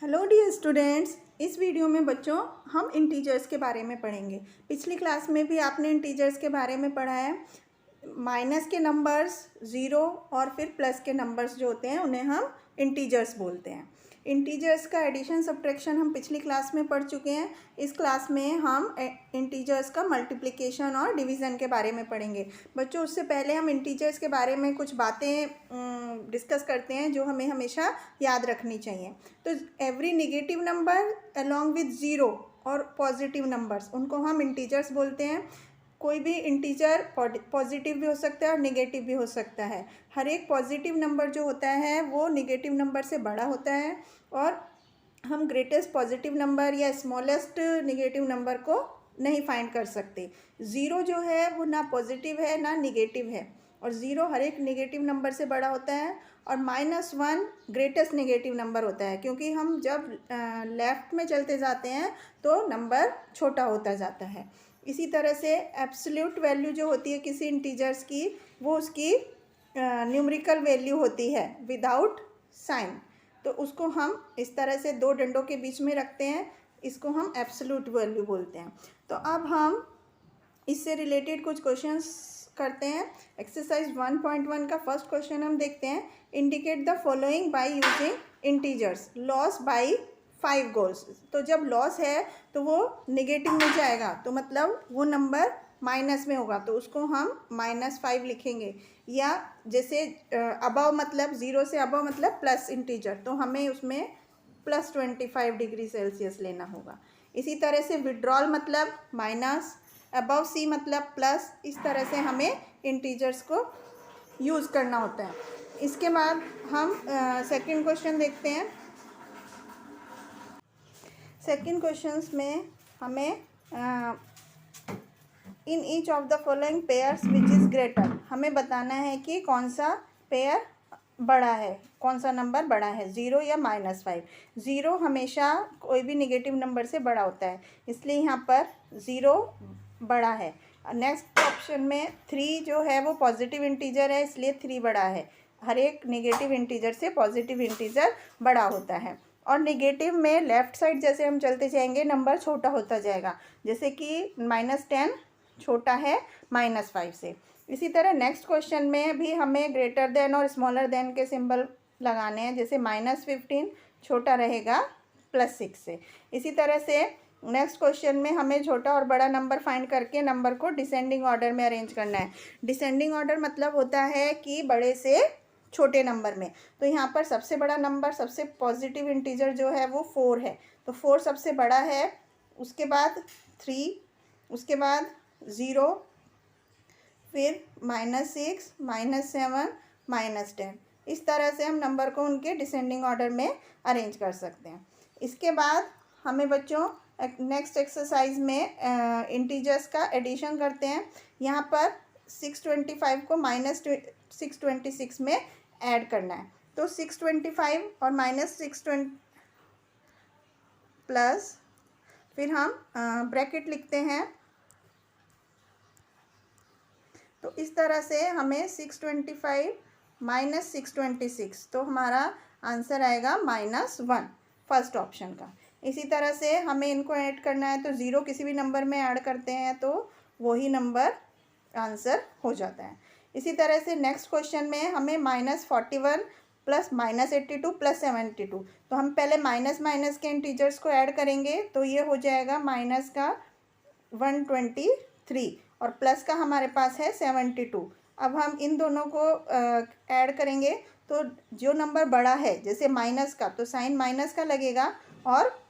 Hello dear students, इस video में बच्चों हम इंटीजर्स के बारे में पढ़ेंगे। पिछली क्लास में भी आपने इंटीजर्स के बारे में पढ़ा है। माइनस के नंबर्स, ज़ीरो और फिर प्लस के नंबर्स जो होते हैं उन्हें हम इंटीजर्स बोलते हैं। इंटीजर्स का एडिशन सब्ट्रैक्शन हम पिछली क्लास में पढ़ चुके हैं। इस क्लास में हम इंटीजर्स का मल्टीप्लिकेशन और डिवीज़न के बारे में पढ़ेंगे। बच्चों, उससे पहले हम इंटीजर्स के बारे में कुछ बातें डिस्कस करते हैं जो हमें हमेशा याद रखनी चाहिए। तो every negative number along with zero और पॉजिटिव नंबर्स, उनको हम इंटीजर्स बोलते हैं। कोई भी इंटीजर पॉजिटिव भी हो सकता है और नेगेटिव भी हो सकता है। हर एक पॉजिटिव नंबर जो होता है वो नेगेटिव नंबर से बड़ा होता है और हम ग्रेटेस्ट पॉजिटिव नंबर या स्मॉलेस्ट नेगेटिव नंबर को नहीं फाइंड कर सकते। ज़ीरो जो है वो ना पॉजिटिव है ना नेगेटिव है और ज़ीरो हर एक नेगेटिव नंबर से बड़ा होता है और -1 ग्रेटेस्ट नेगेटिव नंबर होता है, क्योंकि हम जब लेफ़्ट में चलते जाते हैं तो नंबर छोटा होता जाता है। इसी तरह से एब्सोल्यूट वैल्यू जो होती है किसी इंटीजर्स की, वो उसकी न्यूमेरिकल वैल्यू होती है विदाउट साइन। तो उसको हम इस तरह से दो डंडों के बीच में रखते हैं, इसको हम एब्सोल्यूट वैल्यू बोलते हैं। तो अब हम इससे रिलेटेड कुछ क्वेश्चंस करते हैं। एक्सरसाइज 1.1 का फर्स्ट क्वेश्चन हम देखते हैं। Indicate the following by using integers. Loss by 5 goals. तो जब लॉस है तो वो नेगेटिव में जाएगा, तो मतलब वो नंबर माइनस में होगा, तो उसको हम -5 लिखेंगे। या जैसे अबव मतलब ज़ीरो से अबव मतलब प्लस इंटीजर, तो हमें उसमें +25 डिग्री सेल्सियस लेना होगा। इसी तरह से विड्रॉल मतलब माइनस, अबव सी मतलब प्लस। इस तरह से हमें इंटीजर्स को यूज़ करना होता है। इसके बाद हम सेकंड क्वेश्चन देखते हैं। सेकंड क्वेश्चंस में हमें in each of the following pairs which is greater, हमें बताना है कि कौन सा पेयर बड़ा है, कौन सा नंबर बड़ा है, ज़ीरो या -5। ज़ीरो हमेशा कोई भी नेगेटिव नंबर से बड़ा होता है, इसलिए यहाँ पर ज़ीरो बड़ा है। नेक्स्ट ऑप्शन में 3 जो है वो पॉजिटिव इंटीजर है, इसलिए 3 बड़ा है। हर एक नेगेटिव इंटीजर से पॉजिटिव इंटीजर बड़ा होता है। और नेगेटिव में लेफ़्ट साइड जैसे हम चलते जाएंगे नंबर छोटा होता जाएगा, जैसे कि -10 छोटा है -5 से। इसी तरह नेक्स्ट क्वेश्चन में भी हमें ग्रेटर देन और स्मॉलर देन के सिंबल लगाने हैं, जैसे -15 छोटा रहेगा +6 से। इसी तरह से नेक्स्ट क्वेश्चन में हमें छोटा और बड़ा नंबर फाइंड करके नंबर को डिसेंडिंग ऑर्डर में अरेंज करना है। डिसेंडिंग ऑर्डर मतलब होता है कि बड़े से छोटे नंबर में। तो यहाँ पर सबसे बड़ा नंबर, सबसे पॉजिटिव इंटीजर जो है वो 4 है, तो 4 सबसे बड़ा है। उसके बाद 3, उसके बाद 0, फिर -6, -7, -10। इस तरह से हम नंबर को उनके डिसेंडिंग ऑर्डर में अरेंज कर सकते हैं। इसके बाद हमें बच्चों नेक्स्ट एक्सरसाइज में इंटीजर्स का एडिशन करते हैं। यहाँ पर 625 को -626 में ऐड करना है। तो 625 और -620 प्लस, फिर हम ब्रैकेट लिखते हैं। तो इस तरह से हमें 625 -626, तो हमारा आंसर आएगा -1 फर्स्ट ऑप्शन का। इसी तरह से हमें इनको ऐड करना है, तो ज़ीरो किसी भी नंबर में ऐड करते हैं तो वही नंबर आंसर हो जाता है। इसी तरह से नेक्स्ट क्वेश्चन में हमें -41 प्लस -82 प्लस 72, तो हम पहले माइनस के इंटीजर्स को ऐड करेंगे, तो ये हो जाएगा माइनस का 123 और प्लस का हमारे पास है 72। अब हम इन दोनों को ऐड करेंगे, तो जो नंबर बड़ा है जैसे माइनस का, तो साइन माइनस का लगेगा और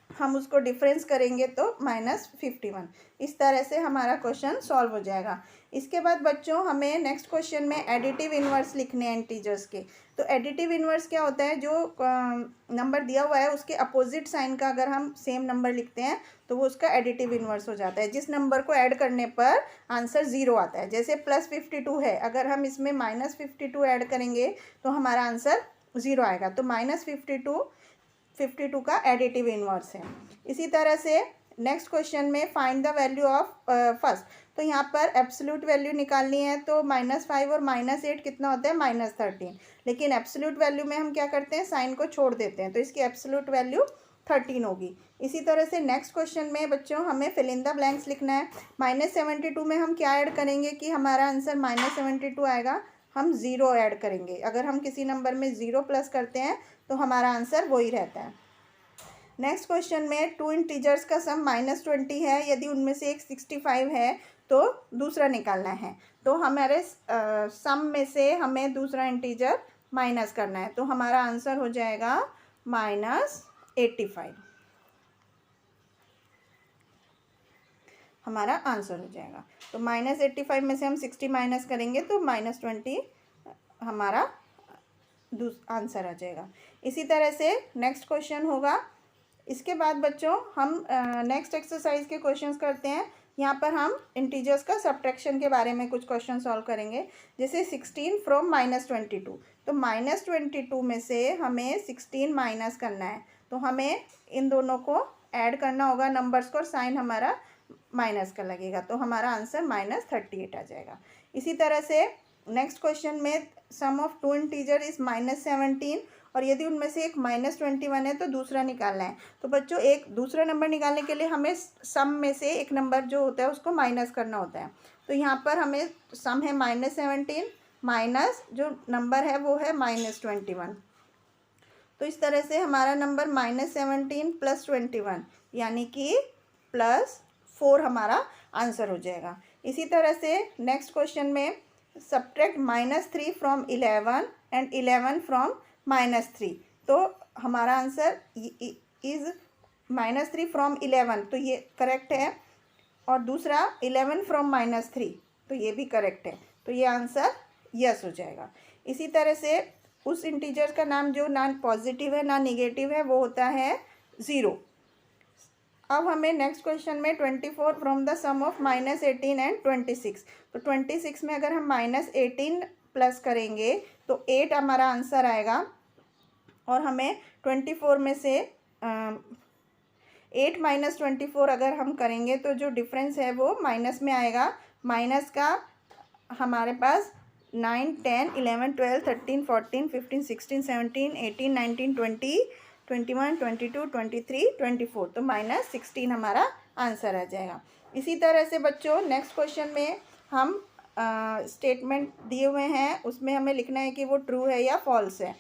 हम उसको डिफरेंस करेंगे तो -51। इस तरह से हमारा क्वेश्चन सॉल्व हो जाएगा। इसके बाद बच्चों हमें नेक्स्ट क्वेश्चन में एडिटिव इन्वर्स लिखने हैं इंटीजर्स के। तो एडिटिव इन्वर्स क्या होता है, जो नंबर दिया हुआ है उसके अपोजिट साइन का अगर हम सेम नंबर लिखते हैं तो वो उसका एडिटिव इन्वर्स हो जाता है, जिस नंबर को ऐड करने पर आंसर 0 आता है। जैसे +52 है, अगर हम इसमें -52 ऐड करेंगे तो हमारा आंसर 0 आएगा। तो -52 का एडिटिव इन्वर्स है। इसी तरह से नेक्स्ट क्वेश्चन में find the value of first, तो यहाँ पर एब्सोल्यूट वैल्यू निकालनी है, तो -5 और -8 कितना होता है, -13। लेकिन एब्सोल्यूट वैल्यू में हम क्या करते हैं, साइन को छोड़ देते हैं, तो इसकी एब्सोल्यूट वैल्यू 13 होगी। इसी तरह से नेक्स्ट क्वेश्चन में बच्चों हमें फिल इन द ब्लैंक्स लिखना है। -72 में हम क्या ऐड करेंगे कि हमारा आंसर -72 आएगा, हम 0 ऐड करेंगे। अगर हम किसी नंबर में 0 प्लस करते हैं तो हमारा आंसर वही रहता है। नेक्स्ट क्वेश्चन में 2 इंटीजर्स का सम -20 है, यदि उनमें से एक 65 है तो दूसरा निकालना है। तो हमारे सम में से हमें दूसरा इंटीजर माइनस करना है, तो हमारा आंसर हो जाएगा -85। हमारा आंसर हो जाएगा। तो -85 में से हम 60 माइनस करेंगे तो -20 हमारा आंसर आ जाएगा। इसी तरह से नेक्स्ट क्वेश्चन होगा। इसके बाद बच्चों हम नेक्स्ट एक्सरसाइज के क्वेश्चंस करते हैं। यहाँ पर हम इंटीजर्स का सब्ट्रैक्शन के बारे में कुछ क्वेश्चन सॉल्व करेंगे। जैसे 16 फ्रॉम -22, तो -22 में से हमें 16 माइनस करना है, तो हमें इन दोनों को ऐड करना होगा नंबर्स को, और साइन हमारा माइनस का लगेगा, तो हमारा आंसर -38 आ जाएगा। इसी तरह से नेक्स्ट क्वेश्चन में सम ऑफ 2 इंटीजर इज -17, और यदि उनमें से एक -21 है तो दूसरा निकालना है। तो बच्चों एक दूसरा नंबर निकालने के लिए हमें सम में से एक नंबर जो होता है उसको माइनस करना होता है। तो यहाँ पर हमें सम है -17 माइनस जो नंबर है वो है -21। तो इस तरह से हमारा नंबर -17 + 21 यानी कि +4 हमारा आंसर हो जाएगा। इसी तरह से नेक्स्ट क्वेश्चन में सब्ट्रैक्ट -3 फ्रॉम 11 एंड 11 फ्रॉम -3, तो हमारा आंसर इज़ -3 फ्रॉम 11, तो ये करेक्ट है, और दूसरा 11 फ्रॉम -3, तो ये भी करेक्ट है, तो ये आंसर यस हो जाएगा। इसी तरह से उस इंटीजर का नाम जो ना पॉजिटिव है ना निगेटिव है वो होता है 0। अब हमें नेक्स्ट क्वेश्चन में 24 from the sum of -18 and 26, तो 26 में अगर हम -18 प्लस करेंगे तो 8 हमारा आंसर आएगा, और हमें 24 में से 8 - 24 अगर हम करेंगे तो जो डिफरेंस है वो माइनस में आएगा। माइनस का हमारे पास 9, 10, 11, 12, 13, 14, 15, 16, 17, 18, 19, 20, 21, 22, 23, 24, तो -16 हमारा आंसर आ जाएगा। इसी तरह से बच्चों नेक्स्ट क्वेश्चन में हम स्टेटमेंट दिए हुए हैं, उसमें हमें लिखना है कि वो ट्रू है या फॉल्स है।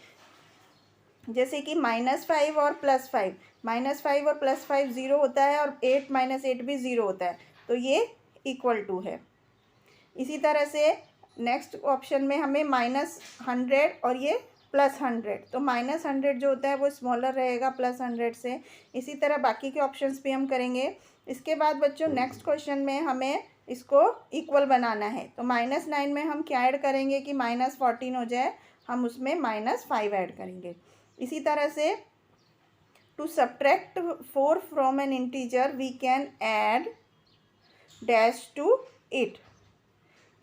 जैसे कि -5 और +5, -5 और +5 0 होता है, और 8 - 8 भी 0 होता है, तो ये इक्वल टू है। इसी तरह से नेक्स्ट ऑप्शन में हमें -100 और ये +100, तो -100 जो होता है वो स्मॉलर रहेगा +100 से। इसी तरह बाकी के ऑप्शंस भी हम करेंगे। इसके बाद बच्चों नेक्स्ट क्वेश्चन में हमें इसको इक्वल बनाना है, तो -9 में हम क्या ऐड करेंगे कि -14 हो जाए, हम उसमें -5 ऐड करेंगे। इसी तरह से to subtract 4 from an integer we can add dash to it.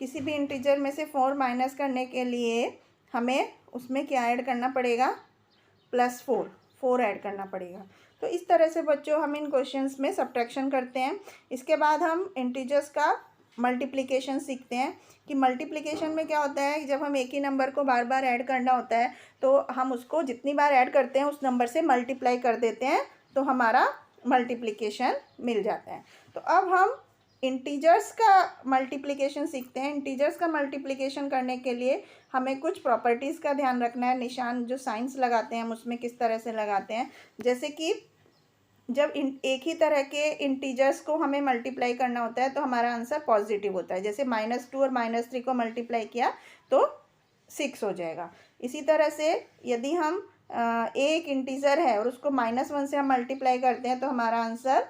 किसी भी इंटीजर में से 4 माइनस करने के लिए हमें उसमें क्या ऐड करना पड़ेगा, +4 ऐड करना पड़ेगा। तो इस तरह से बच्चों हम इन क्वेश्चंस में सब्ट्रैक्शन करते हैं। इसके बाद हम इंटीजर्स का मल्टीप्लिकेशन सीखते हैं कि मल्टीप्लिकेशन में क्या होता है कि जब हम एक ही नंबर को बार बार ऐड करना होता है तो हम उसको जितनी बार ऐड करते हैं उस नंबर से मल्टीप्लाई कर देते हैं, तो हमारा मल्टीप्लिकेशन मिल जाता है। तो अब हम इंटीजर्स का मल्टीप्लिकेशन सीखते हैं। इंटीजर्स का मल्टीप्लिकेशन करने के लिए हमें कुछ प्रॉपर्टीज़ का ध्यान रखना है। निशान जो साइंस लगाते हैं हम उसमें किस तरह से लगाते हैं, जैसे कि जब एक ही तरह के इंटीजर्स को हमें मल्टीप्लाई करना होता है तो हमारा आंसर पॉजिटिव होता है। जैसे -2 और -3 को मल्टीप्लाई किया तो 6 हो जाएगा। इसी तरह से यदि हम एक इंटीजर है और उसको -1 से हम मल्टीप्लाई करते हैं तो हमारा आंसर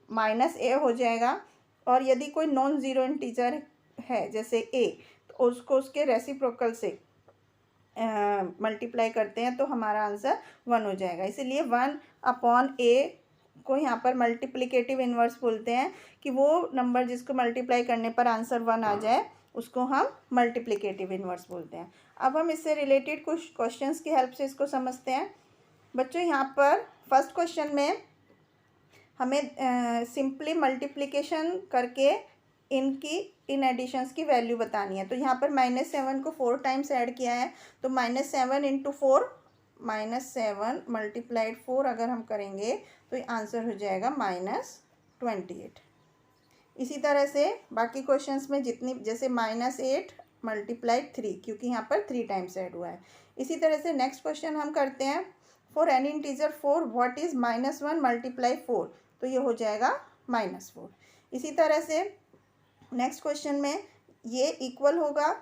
-a हो जाएगा। और यदि कोई नॉन ज़ीरो इंटीजर है जैसे a, तो उसको उसके रेसिप्रोकल से मल्टीप्लाई करते हैं तो हमारा आंसर 1 हो जाएगा। इसीलिए 1/a को यहाँ पर मल्टीप्लिकेटिव इन्वर्स बोलते हैं, कि वो नंबर जिसको मल्टीप्लाई करने पर आंसर 1 आ जाए उसको हम मल्टीप्लिकेटिव इन्वर्स बोलते हैं। अब हम इससे रिलेटेड कुछ क्वेश्चंस की हेल्प से इसको समझते हैं। बच्चों यहाँ पर फर्स्ट क्वेश्चन में हमें सिंपली मल्टीप्लिकेशन करके इनकी इन एडिशंस की वैल्यू बतानी है। तो यहाँ पर -7 को 4 टाइम्स ऐड किया है, तो -7 × 4, -7 × 4 अगर हम करेंगे तो आंसर हो जाएगा -28। इसी तरह से बाकी क्वेश्चंस में जितनी, जैसे -8 × 3, क्योंकि यहाँ पर 3 टाइम्स ऐड हुआ है। इसी तरह से नेक्स्ट क्वेश्चन हम करते हैं, for any integer 4 what is -1 × 4, तो ये हो जाएगा -4। इसी तरह से नेक्स्ट क्वेश्चन में ये इक्वल होगा।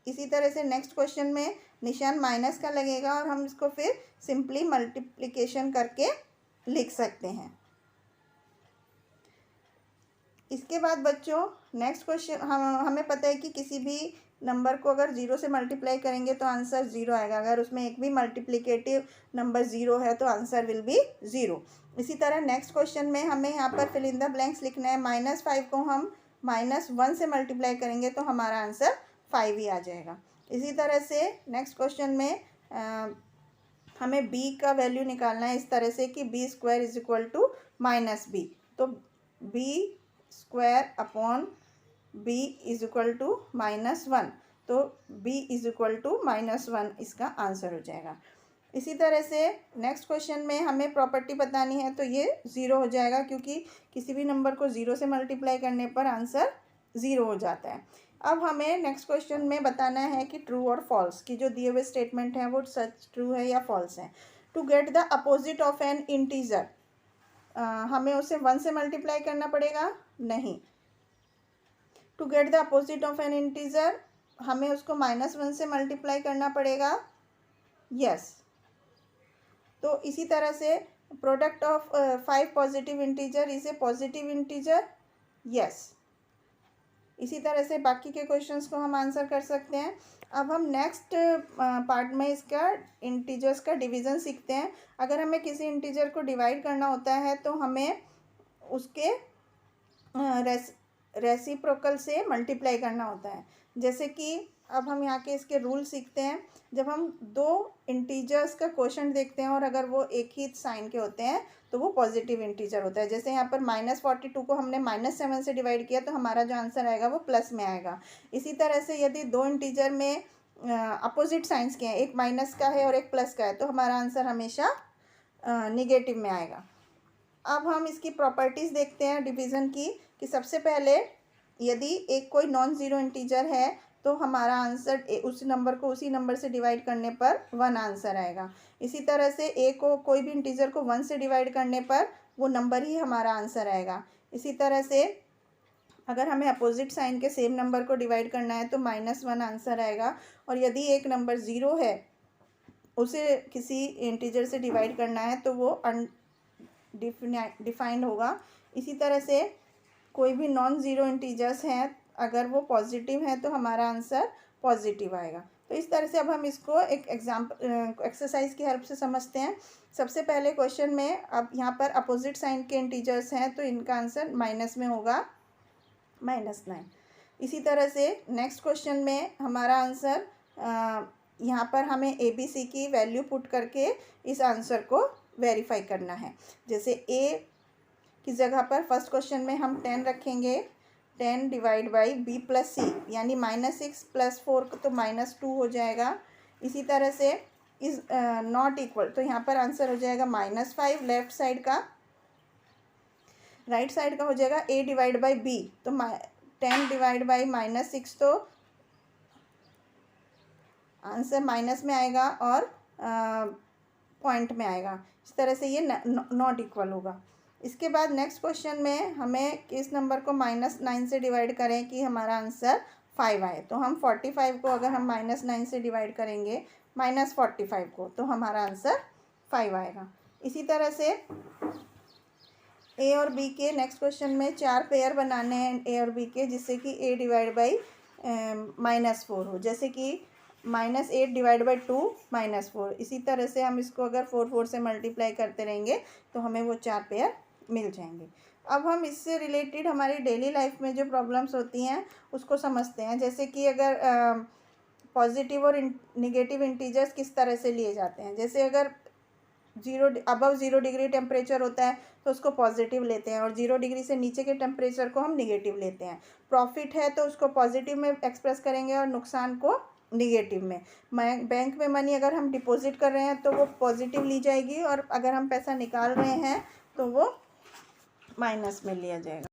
इसी तरह से नेक्स्ट क्वेश्चन में निशान माइनस का लगेगा और हम इसको फिर सिंपली मल्टीप्लिकेशन करके लिख सकते हैं। इसके बाद बच्चों नेक्स्ट क्वेश्चन, हमें पता है कि किसी भी नंबर को अगर 0 से मल्टीप्लाई करेंगे तो आंसर 0 आएगा। अगर उसमें एक भी मल्टीप्लिकेटिव नंबर 0 है तो आंसर विल बी 0। इसी तरह नेक्स्ट क्वेश्चन में हमें यहाँ पर फिल इन द ब्लैंक्स लिखना है। -5 को हम -1 से मल्टीप्लाई करेंगे तो हमारा आंसर 5 ही आ जाएगा। इसी तरह से नेक्स्ट क्वेश्चन में हमें b का वैल्यू निकालना है इस तरह से कि b² = -b, तो b² अपॉन b =-1, तो b =-1 इसका आंसर हो जाएगा। इसी तरह से नेक्स्ट क्वेश्चन में हमें प्रॉपर्टी बतानी है, तो ये 0 हो जाएगा, क्योंकि किसी भी नंबर को 0 से मल्टीप्लाई करने पर आंसर 0 हो जाता है। अब हमें नेक्स्ट क्वेश्चन में बताना है कि ट्रू और फॉल्स की जो दिए हुए स्टेटमेंट हैं वो सच ट्रू है या फॉल्स है। To get the opposite of an integer, हमें उसे 1 से मल्टीप्लाई करना पड़ेगा? नहीं। To get the opposite of an integer, हमें उसको -1 से मल्टीप्लाई करना पड़ेगा? यस। तो इसी तरह से product of 5 positive integer is a positive integer? Yes. इसी तरह से बाकी के क्वेश्चंस को हम आंसर कर सकते हैं। अब हम नेक्स्ट पार्ट में इसका इंटीजर्स का डिवीज़न सीखते हैं। अगर हमें किसी इंटीजर को डिवाइड करना होता है तो हमें उसके रेसिप्रोकल से मल्टीप्लाई करना होता है। जैसे कि अब हम यहाँ के इसके रूल सीखते हैं। जब हम दो इंटीजर्स का क्वोशंट देखते हैं और अगर वो एक ही साइन के होते हैं तो वो पॉजिटिव इंटीजर होता है। जैसे यहाँ पर -42 को हमने -7 से डिवाइड किया तो हमारा जो आंसर आएगा वो प्लस में आएगा। इसी तरह से यदि दो इंटीजर में अपोजिट साइंस के हैं, एक माइनस का है और एक प्लस का है, तो हमारा आंसर हमेशा निगेटिव में आएगा। अब हम इसकी प्रॉपर्टीज़ देखते हैं डिवीज़न की, कि सबसे पहले यदि एक कोई नॉन ज़ीरो इंटीजर है तो हमारा आंसर उस नंबर को उसी नंबर से डिवाइड करने पर 1 आंसर आएगा। इसी तरह से ए को कोई भी इंटीजर को 1 से डिवाइड करने पर वो नंबर ही हमारा आंसर आएगा। इसी तरह से अगर हमें अपोजिट साइन के सेम नंबर को डिवाइड करना है तो -1 आंसर आएगा। और यदि एक नंबर 0 है उसे किसी इंटीजर से डिवाइड करना है तो वो डिफाइंड होगा। इसी तरह से कोई भी नॉन ज़ीरो इंटीजर्स हैं, अगर वो पॉजिटिव हैं तो हमारा आंसर पॉजिटिव आएगा। तो इस तरह से अब हम इसको एक एक्सरसाइज की हेल्प से समझते हैं। सबसे पहले क्वेश्चन में अब यहाँ पर अपोजिट साइन के इंटीजर्स हैं तो इनका आंसर माइनस में होगा, -9। इसी तरह से नेक्स्ट क्वेश्चन में हमारा आंसर यहाँ पर हमें ABC की वैल्यू पुट करके इस आंसर को वेरीफाई करना है। जैसे A की जगह पर फर्स्ट क्वेश्चन में हम 10 रखेंगे, 10 डिवाइड बाई B + C, यानी -6 + 4 तो -2 हो जाएगा। इसी तरह से इज़ नॉट इक्वल, तो यहाँ पर आंसर हो जाएगा -5 लेफ्ट साइड का। राइट साइड का हो जाएगा A डिवाइड बाई B, तो 10 डिवाइड बाई -6 तो आंसर माइनस में आएगा और पॉइंट में आएगा। इस तरह से ये नॉट इक्वल होगा। इसके बाद नेक्स्ट क्वेश्चन में हमें किस नंबर को -9 से डिवाइड करें कि हमारा आंसर 5 आए। तो हम 45 को अगर हम -9 से डिवाइड करेंगे -45 को, तो हमारा आंसर 5 आएगा। इसी तरह से A और B के नेक्स्ट क्वेश्चन में 4 पेयर बनाने हैं A और B के, जिससे कि A डिवाइड बाई -4 हो। जैसे कि -8 डिवाइड बाई 2 -4। इसी तरह से हम इसको अगर 4 से मल्टीप्लाई करते रहेंगे तो हमें वो 4 पेयर मिल जाएंगे। अब हम इससे रिलेटेड हमारी डेली लाइफ में जो प्रॉब्लम्स होती हैं उसको समझते हैं। जैसे कि अगर पॉजिटिव और निगेटिव इंटीजर्स किस तरह से लिए जाते हैं। जैसे अगर अबव 0 डिग्री टेम्परेचर होता है तो उसको पॉजिटिव लेते हैं, और 0 डिग्री से नीचे के टेम्परेचर को हम निगेटिव लेते हैं। प्रॉफिट है तो उसको पॉजिटिव में एक्सप्रेस करेंगे और नुकसान को निगेटिव में। बैंक में मनी अगर हम डिपॉजिट कर रहे हैं तो वो पॉजिटिव ली जाएगी, और अगर हम पैसा निकाल रहे हैं तो वो माइनस में लिया जाएगा।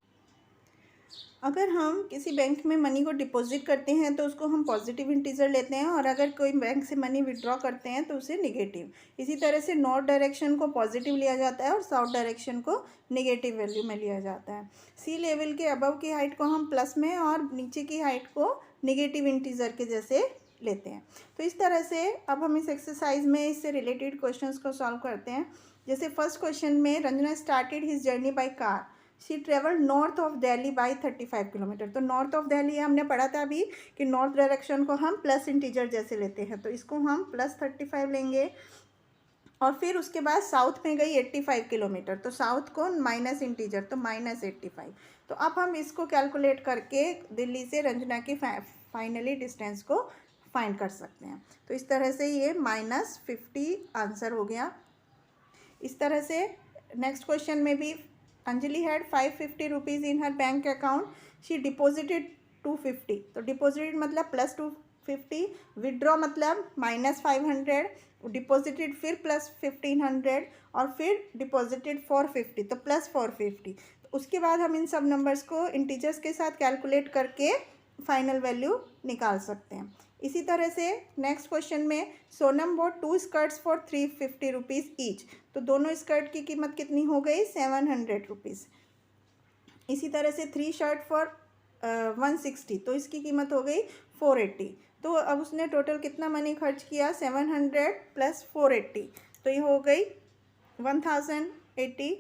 अगर हम किसी बैंक में मनी को डिपॉजिट करते हैं तो उसको हम पॉजिटिव इंटीजर लेते हैं, और अगर कोई बैंक से मनी विड्रॉ करते हैं तो उसे निगेटिव। इसी तरह से नॉर्थ डायरेक्शन को पॉजिटिव लिया जाता है और साउथ डायरेक्शन को निगेटिव वैल्यू में लिया जाता है। सी लेवल के अबव की हाइट को हम प्लस में और नीचे की हाइट को निगेटिव इंटीजर के जैसे लेते हैं। तो इस तरह से अब हम इस एक्सरसाइज में इससे रिलेटेड क्वेश्चंस को सॉल्व करते हैं। जैसे फर्स्ट क्वेश्चन में Ranjana started his journey by car, she travelled north of Delhi by 35 kilometre. तो नॉर्थ ऑफ दिल्ली हमने पढ़ा था अभी कि नॉर्थ डायरेक्शन को हम प्लस इंटीजर जैसे लेते हैं, तो इसको हम +35 लेंगे। और फिर उसके बाद साउथ में गई 85 किलोमीटर, तो साउथ को माइनस इंटीजर तो -85। तो अब हम इसको कैलकुलेट करके दिल्ली से रंजना की फाइनली डिस्टेंस को फाइंड कर सकते हैं। तो इस तरह से ये -50 आंसर हो गया। इस तरह से नेक्स्ट क्वेश्चन में भी Anjali had 550 rupees in her bank account, she deposited 250। तो डिपॉजिटेड मतलब +250, विड्रॉ मतलब -500, डिपॉजिटेड फिर +1500 और फिर डिपॉजिटेड 450, तो +450। तो उसके बाद हम इन सब नंबर्स को इंटीजर्स के साथ कैलकुलेट करके फाइनल वैल्यू निकाल सकते हैं। इसी तरह से नेक्स्ट क्वेश्चन में Sonam bought 2 skirts for 350 rupees each. तो दोनों स्कर्ट की कीमत कितनी हो गई? 700 रुपीज़। इसी तरह से 3 शर्ट फॉर 160, तो इसकी कीमत हो गई 480। तो अब उसने टोटल कितना मनी खर्च किया? 700 + 480, तो ये हो गई 1080।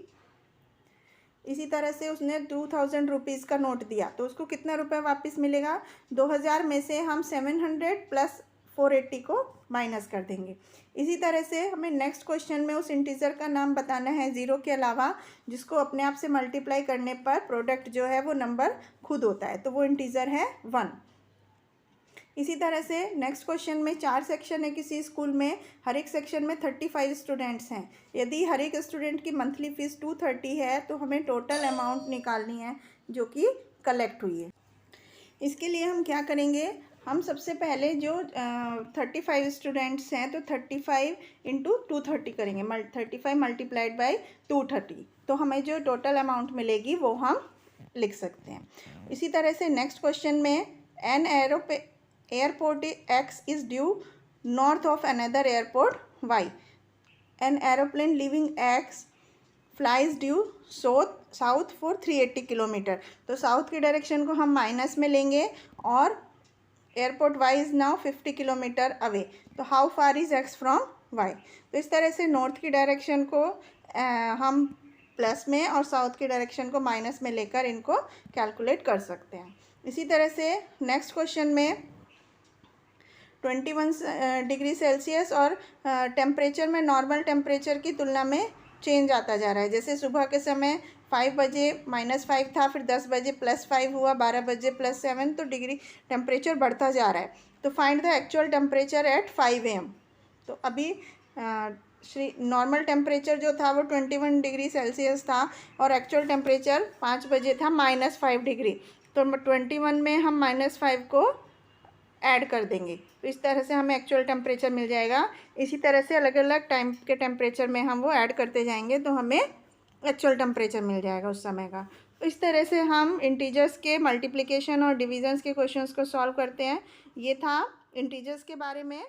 इसी तरह से उसने 2000 रुपीज़ का नोट दिया, तो उसको कितना रुपए वापस मिलेगा? 2000 में से हम 700 + 480 को माइनस कर देंगे। इसी तरह से हमें नेक्स्ट क्वेश्चन में उस इंटीजर का नाम बताना है ज़ीरो के अलावा, जिसको अपने आप से मल्टीप्लाई करने पर प्रोडक्ट जो है वो नंबर खुद होता है, तो वो इंटीजर है 1। इसी तरह से नेक्स्ट क्वेश्चन में 4 सेक्शन है किसी स्कूल में, हर एक सेक्शन में 35 स्टूडेंट्स हैं। यदि हर एक स्टूडेंट की मंथली फ़ीस 230 है तो हमें टोटल अमाउंट निकालनी है जो कि कलेक्ट हुई है। इसके लिए हम क्या करेंगे? हम सबसे पहले जो 35 स्टूडेंट्स हैं तो 35 × 230 करेंगे, 35 × 230, तो हमें जो टोटल अमाउंट मिलेगी वो हम लिख सकते हैं। इसी तरह से नेक्स्ट क्वेश्चन में an airport X is due north of another airport Y. An aeroplane leaving X flies due south for 380 kilometre. तो साउथ की डायरेक्शन को हम माइनस में लेंगे और airport Y is now 50 kilometre away. तो how far is X from Y? तो इस तरह से नॉर्थ की डायरेक्शन को हम प्लस में और साउथ की डायरेक्शन को माइनस में लेकर इनको कैलकुलेट कर सकते हैं। इसी तरह से नेक्स्ट क्वेश्चन में 21 डिग्री सेल्सियस और टेम्परेचर में नॉर्मल टेम्परेचर की तुलना में चेंज आता जा रहा है। जैसे सुबह के समय 5 बजे -5 था, फिर 10 बजे +5 हुआ, 12 बजे +7, तो डिग्री टेम्परेचर बढ़ता जा रहा है। तो find the actual temperature at 5 AM। तो अभी नॉर्मल टेम्परेचर जो था वो 21 डिग्री सेल्सियस था और एक्चुअल टेम्परेचर 5 बजे था -5 डिग्री। तो 21 में हम -5 को ऐड कर देंगे, तो इस तरह से हमें एक्चुअल टेम्परेचर मिल जाएगा। इसी तरह से अलग अलग टाइम के टेम्परेचर में हम वो ऐड करते जाएंगे तो हमें एक्चुअल टेम्परेचर मिल जाएगा उस समय का। तो इस तरह से हम इंटीजर्स के मल्टीप्लिकेशन और डिविजन्स के क्वेश्चंस को सॉल्व करते हैं। ये था इंटीजर्स के बारे में।